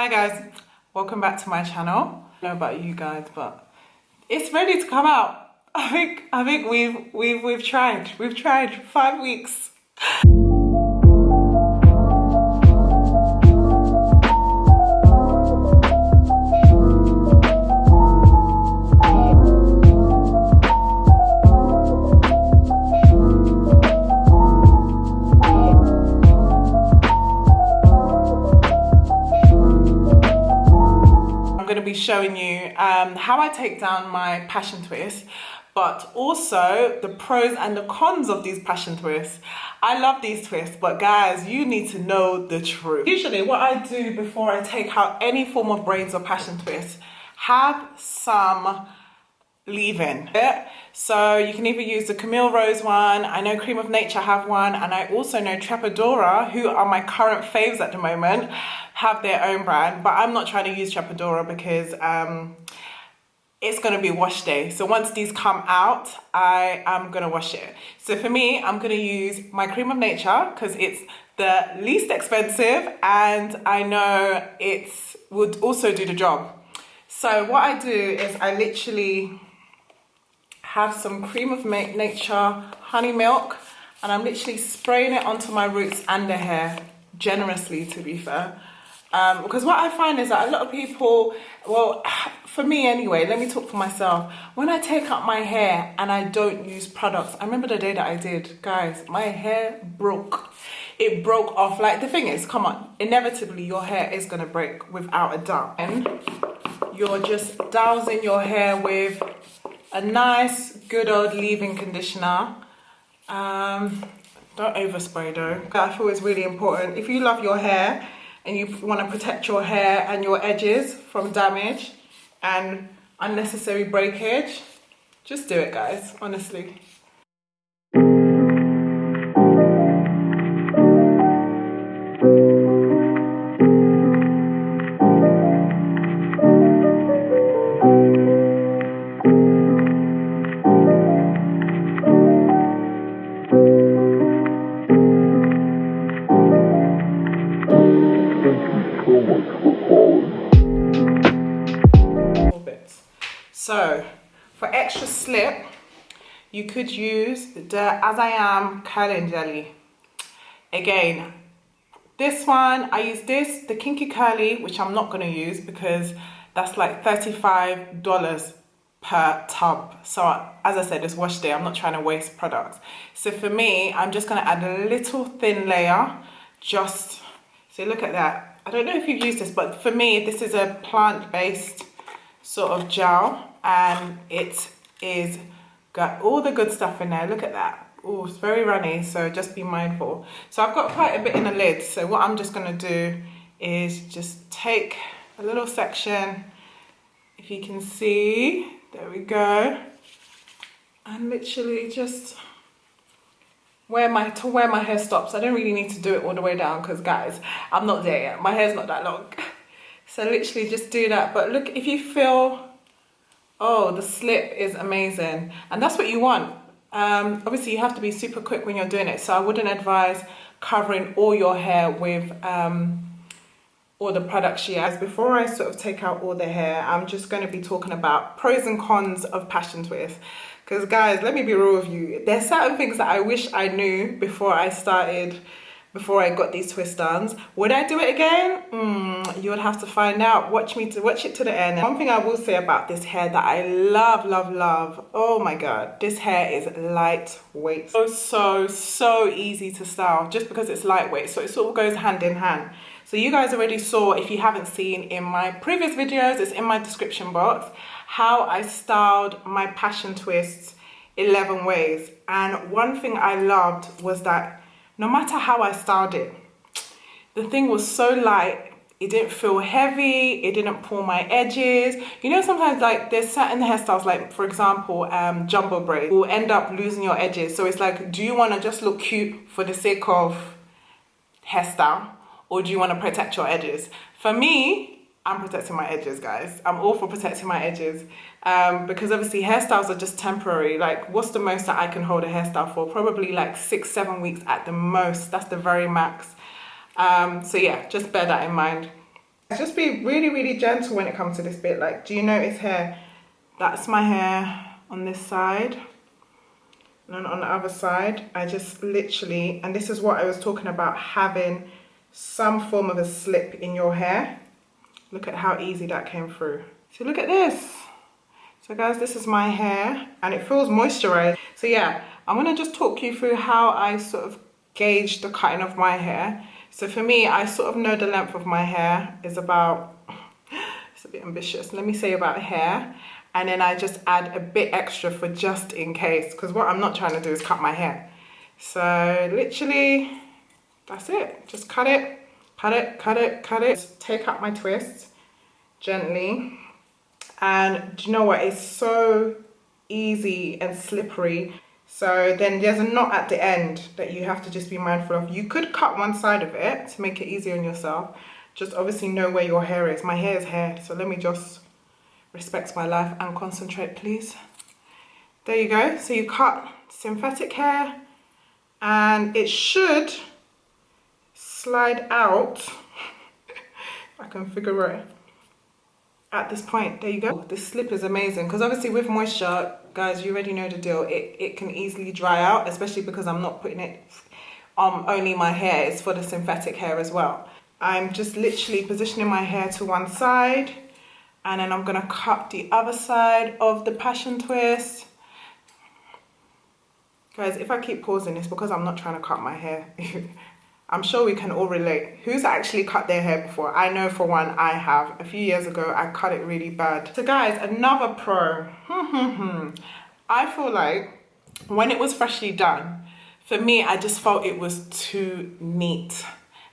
Hi guys, welcome back to my channel. I don't know about you guys, but it's ready to come out. I think we've tried. We've tried 5 weeks. Be showing you how I take down my passion twists, but also the pros and the cons of these passion twists. I love these twists, but guys, you need to know the truth. Usually what I do before I take out any form of braids or passion twists, have some leave-in. So you can either use the Camille Rose one, I know Cream of Nature have one, and I also know Trepadora, who are my current faves at the moment, have their own brand, but I'm not trying to use Trepadora because it's going to be wash day. So once these come out, I am going to wash it. So for me, I'm going to use my Cream of Nature because it's the least expensive and I know it would also do the job. So what I do is I literally have some Cream of Nature honey milk and I'm literally spraying it onto my roots and the hair, generously to be fair. Because what I find is that a lot of people, well, for me anyway, let me talk for myself. When I take out my hair and I don't use products, I remember the day that I did, guys, my hair broke. It broke off. Like the thing is, come on, inevitably your hair is going to break without a doubt. And you're just dousing your hair with a nice, good old leave-in conditioner. Don't overspray though. I feel it's really important. If you love your hair and you want to protect your hair and your edges from damage and unnecessary breakage, just do it, guys, honestly. So for extra slip, you could use the As I Am curling jelly. Again, this one, I use this, the Kinky Curly, which I'm not going to use because that's like $35 per tub. So as I said, it's wash day. I'm not trying to waste products. So for me, I'm just going to add a little thin layer. Just, so look at that. I don't know if you've used this, but for me, this is a plant-based sort of gel and it is got all the good stuff in there. Look at that. Oh, it's very runny, so just be mindful. So I've got quite a bit in the lid, so what I'm just going to do is just take a little section, if you can see, there we go, and literally just where my hair stops. I don't really need to do it all the way down because guys, I'm not there yet. My hair's not that long. So literally just do that. But look, if you feel, oh, the slip is amazing. And that's what you want. Obviously, you have to be super quick when you're doing it. So I wouldn't advise covering all your hair with all the products she has. Before I sort of take out all the hair, I'm just going to be talking about pros and cons of passion twists. Because guys, let me be real with you. There's certain things that I wish I knew before I got these twist downs. Would I do it again? You would have to find out. Watch it to the end. One thing I will say about this hair that I love, love, love. Oh my God, this hair is lightweight. So easy to style just because it's lightweight. So it sort of goes hand in hand. So you guys already saw, if you haven't seen in my previous videos, it's in my description box, how I styled my passion twists 11 ways. And one thing I loved was that no matter how I styled it, the thing was so light, it didn't feel heavy, it didn't pull my edges. You know, sometimes like there's certain hairstyles, like for example, jumbo braids will end up losing your edges. So it's like, do you want to just look cute for the sake of hairstyle? Or do you want to protect your edges? For me, I'm protecting my edges, guys. I'm all for protecting my edges because obviously hairstyles are just temporary. Like, what's the most that I can hold a hairstyle for? Probably like 6-7 weeks at the most. That's the very max. So yeah, just bear that in mind. Just be really, really gentle when it comes to this bit. Like, do you notice here? That's my hair on this side. And then on the other side, I just literally, and this is what I was talking about, having some form of a slip in your hair. Look at how easy that came through. So look at this. So guys, this is my hair and it feels moisturized. So yeah, I'm gonna just talk you through how I sort of gauge the cutting of my hair. So for me, I sort of know the length of my hair is about, it's a bit ambitious, let me say about hair. And then I just add a bit extra for just in case, because what I'm not trying to do is cut my hair. So literally, that's it. Just cut it, cut it, cut it, cut it. Just take out my twist gently. And do you know what? It's so easy and slippery. So then there's a knot at the end that you have to just be mindful of. You could cut one side of it to make it easier on yourself. Just obviously know where your hair is. My hair is here, so let me just respect my life and concentrate, please. There you go. So you cut synthetic hair and it should slide out. I can figure it. At this point, there you go. This slip is amazing because obviously with moisture, guys, you already know the deal. It can easily dry out, especially because I'm not putting it on only my hair. It's for the synthetic hair as well. I'm just literally positioning my hair to one side and then I'm gonna cut the other side of the passion twist. Guys, if I keep pausing, it's because I'm not trying to cut my hair. I'm sure we can all relate. Who's actually cut their hair before? I know for one, I have. A few years ago, I cut it really bad. So guys, another pro. I feel like when it was freshly done, for me, I just felt it was too neat.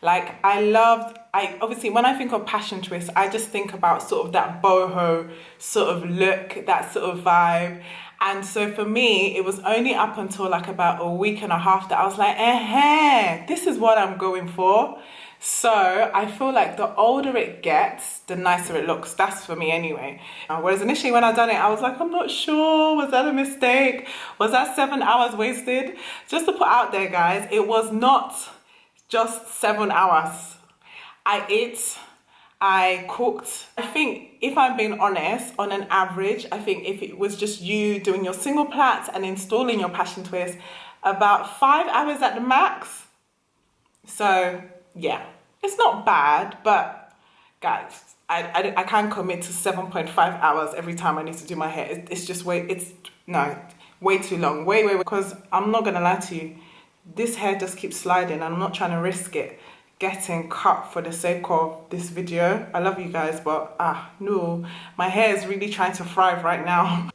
Like obviously when I think of passion twist, I just think about sort of that boho sort of look, that sort of vibe. And so for me, it was only up until like about a week and a half that I was like, this is what I'm going for. So I feel like the older it gets, the nicer it looks. That's for me anyway. Whereas initially when I done it, I was like, I'm not sure. Was that a mistake? Was that 7 hours wasted? Just to put out there, guys, it was not just 7 hours. I ate, I cooked. I think if I'm being honest, on an average, I think if it was just you doing your single plaits and installing your passion twist, about 5 hours at the max. So yeah, it's not bad, but guys, I can't commit to 7.5 hours every time I need to do my hair. It's just way too long, way, because I'm not gonna lie to you, this hair just keeps sliding. I'm not trying to risk it getting cut for the sake of this video. I love you guys, but no, my hair is really trying to thrive right now.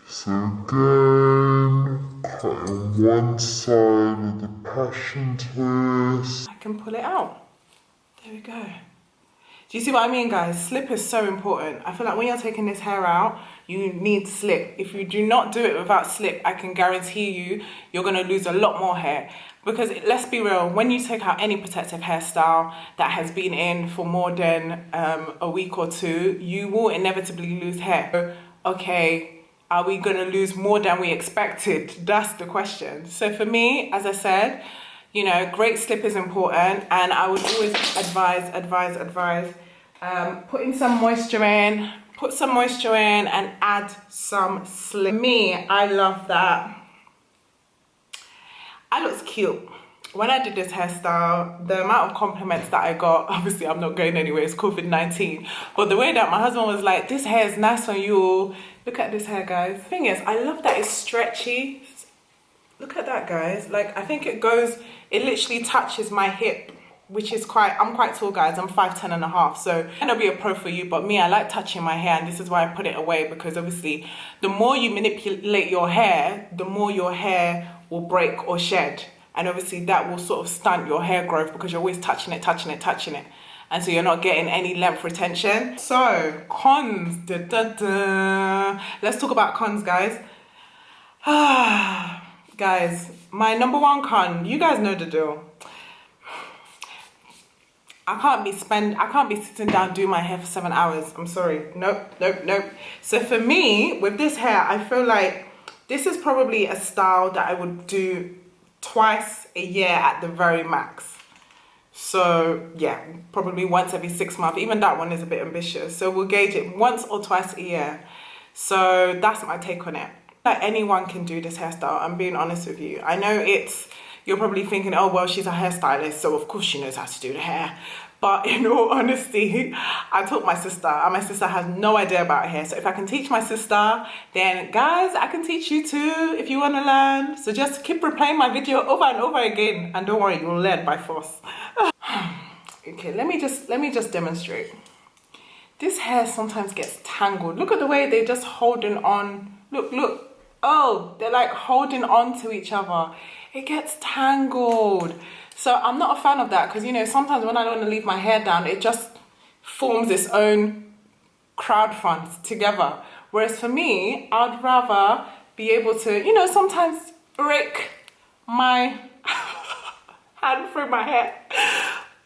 So again, cutting one side of the passion twist. I can pull it out. There we go. Do you see what I mean, guys? Slip is so important. I feel like when you're taking this hair out, you need slip. If you do not do it without slip, I can guarantee you're gonna lose a lot more hair. Because let's be real, when you take out any protective hairstyle that has been in for more than a week or two, you will inevitably lose hair. So, okay, are we gonna lose more than we expected? That's the question. So for me, as I said, you know, great slip is important, and I would always advise putting some moisture in, put some moisture in and add some slip. Me, I love that. I looked cute. When I did this hairstyle, the amount of compliments that I got, obviously I'm not going anywhere, it's COVID-19, but the way that my husband was like, this hair is nice on you. Look at this hair, guys. The thing is, I love that it's stretchy. Look at that, guys. Like, I think it literally touches my hip, which is I'm quite tall, guys. I'm 5'10" and a half, so it might not be a pro for you, but me, I like touching my hair, and this is why I put it away, because obviously the more you manipulate your hair, the more your hair will break or shed, and obviously that will sort of stunt your hair growth because you're always touching it, and so you're not getting any length retention. So cons, let's talk about cons, guys. Guys, my number one con, you guys know the deal. I can't be sitting down doing my hair for 7 hours. I'm sorry. Nope. So for me, with this hair, I feel like this is probably a style that I would do twice a year at the very max. So yeah, probably once every 6 months. Even that one is a bit ambitious. So we'll gauge it once or twice a year. So that's my take on it. Like anyone can do this hairstyle, I'm being honest with you. I know you're probably thinking, oh, well, she's a hairstylist, so of course she knows how to do the hair. But in all honesty, I taught my sister, and my sister has no idea about hair. So if I can teach my sister, then guys, I can teach you too if you want to learn. So just keep replaying my video over and over again, and don't worry, you'll learn by force. Okay, let me just demonstrate. This hair sometimes gets tangled. Look at the way they're just holding on. Look. Oh, they're like holding on to each other. It gets tangled. So I'm not a fan of that because, you know, sometimes when I don't want to leave my hair down, it just forms its own crowd front together. Whereas for me, I'd rather be able to, you know, sometimes rake my hand through my hair.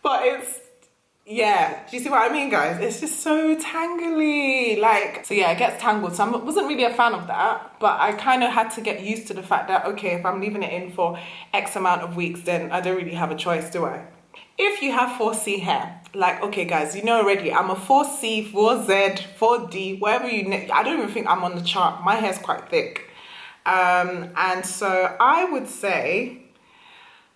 But it's, yeah, do you see what I mean, guys? It's just so tangly, like, so yeah, it gets tangled. So I wasn't really a fan of that, but I kind of had to get used to the fact that, okay, if I'm leaving it in for X amount of weeks, then I don't really have a choice, do I? If you have 4C hair, like, okay, guys, you know already, I'm a 4C, 4Z, 4D, whatever I don't even think I'm on the chart. My hair's quite thick. And so I would say,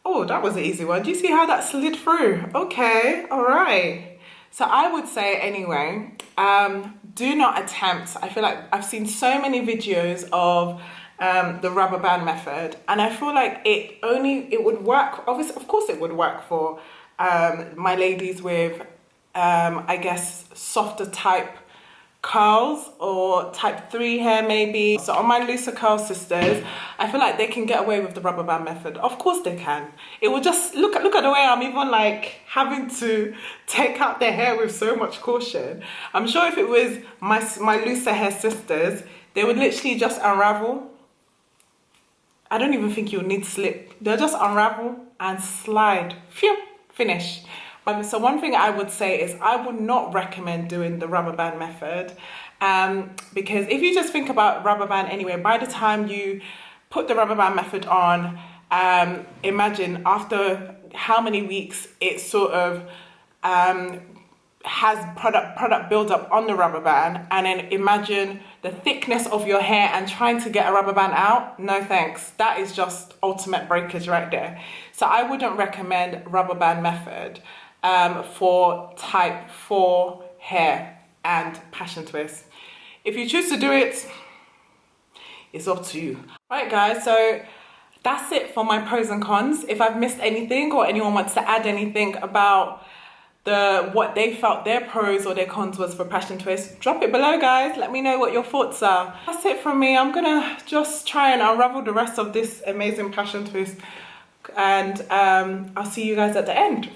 oh, that was an easy one. Do you see how that slid through? Okay, all right. So I would say anyway, do not attempt. I feel like I've seen so many videos of the rubber band method, and I feel like it would work. Obviously, of course it would work for my ladies with, I guess, softer type curls or type 3 hair maybe. So on my looser curl sisters, I feel like they can get away with the rubber band method. Of course they can. It will just look at the way I'm even like having to take out their hair with so much caution. I'm sure if it was my looser hair sisters, they would literally just unravel. I don't even think you'll need slip. They'll just unravel and slide. Phew, finish. So one thing I would say is I would not recommend doing the rubber band method, because if you just think about rubber band anyway, by the time you put the rubber band method on, imagine after how many weeks it sort of has product build up on the rubber band, and then imagine the thickness of your hair and trying to get a rubber band out. No thanks. That is just ultimate breakage right there. So I wouldn't recommend rubber band method for type 4 hair and passion twist. If you choose to do it, it's up to you. Right guys, so that's it for my pros and cons. If I've missed anything or anyone wants to add anything about what they felt their pros or their cons was for passion twist, drop it below guys. Let me know what your thoughts are. That's it from me. I'm gonna just try and unravel the rest of this amazing passion twist, and I'll see you guys at the end.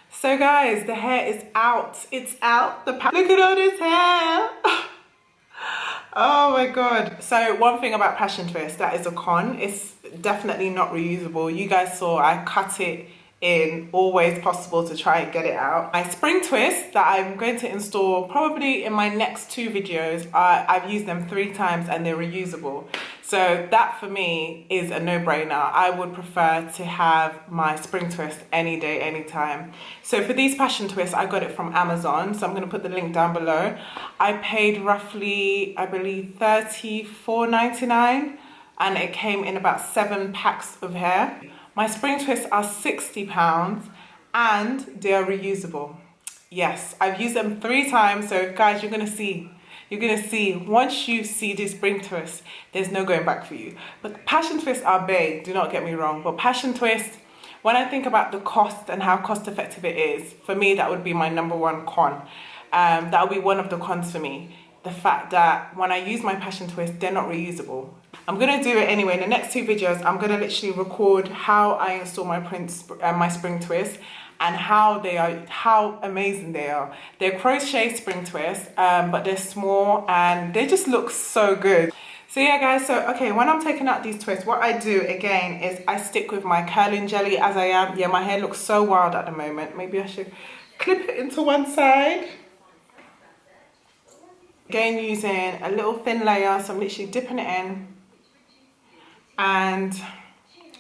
So guys, the hair is out. It's out. Look at all this hair. Oh my god. So one thing about passion twist that is a con, it's definitely not reusable. You guys saw I cut it in all ways possible to try and get it out. My spring twist that I'm going to install probably in my next 2 videos, I've used them 3 times and they're reusable. So that for me is a no-brainer. I would prefer to have my spring twist any day, anytime. So for these passion twists, I got it from Amazon. So I'm going to put the link down below. I paid roughly, I believe, $34.99, and it came in about 7 packs of hair. My spring twists are £60 and they are reusable. Yes, I've used them 3 times, so guys, you're gonna see. You're gonna see, once you see these spring twists, there's no going back for you. But passion twists are bae, do not get me wrong, but passion twists, when I think about the cost and how cost effective it is, for me, that would be my #1 con. That would be one of the cons for me. The fact that when I use my passion twist, they're not reusable. I'm gonna do it anyway. In the next 2 videos, I'm gonna literally record how I install my spring twists and how amazing they are. They're crochet spring twists, but they're small and they just look so good. So yeah guys, so okay, when I'm taking out these twists, what I do again is I stick with my curling jelly as I am. Yeah, my hair looks so wild at the moment. Maybe I should clip it into one side. Again, using a little thin layer, so I'm literally dipping it in. And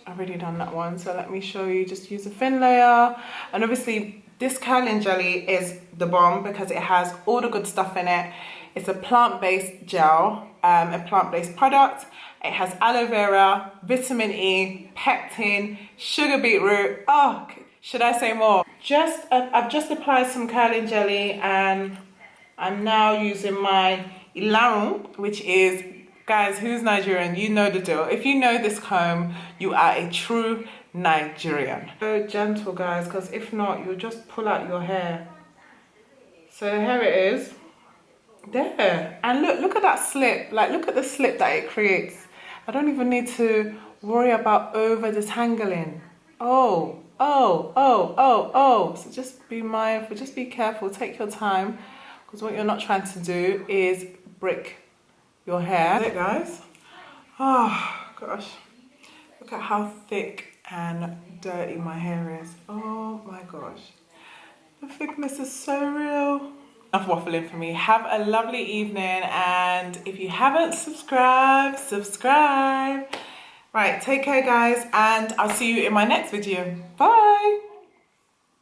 I've already done that one, so let me show you. Just use a thin layer. And obviously this curling jelly is the bomb because it has all the good stuff in it. It's a plant-based gel, a plant-based product. It has aloe vera, vitamin E, pectin, sugar beetroot. Oh, should I say more? I've just applied some curling jelly and I'm now using my Ilaron, which is, guys, who's Nigerian? You know the deal. If you know this comb, you are a true Nigerian. So gentle, guys, because if not, you'll just pull out your hair. So here it is. There. And look at that slip. Like, look at the slip that it creates. I don't even need to worry about over detangling. Oh. So just be mindful, just be careful, take your time. Because what you're not trying to do is brick your hair. That's it, guys. Oh, gosh. Look at how thick and dirty my hair is. Oh, my gosh. The thickness is so real. Enough waffling for me. Have a lovely evening. And if you haven't subscribed, subscribe. Right, take care, guys. And I'll see you in my next video. Bye.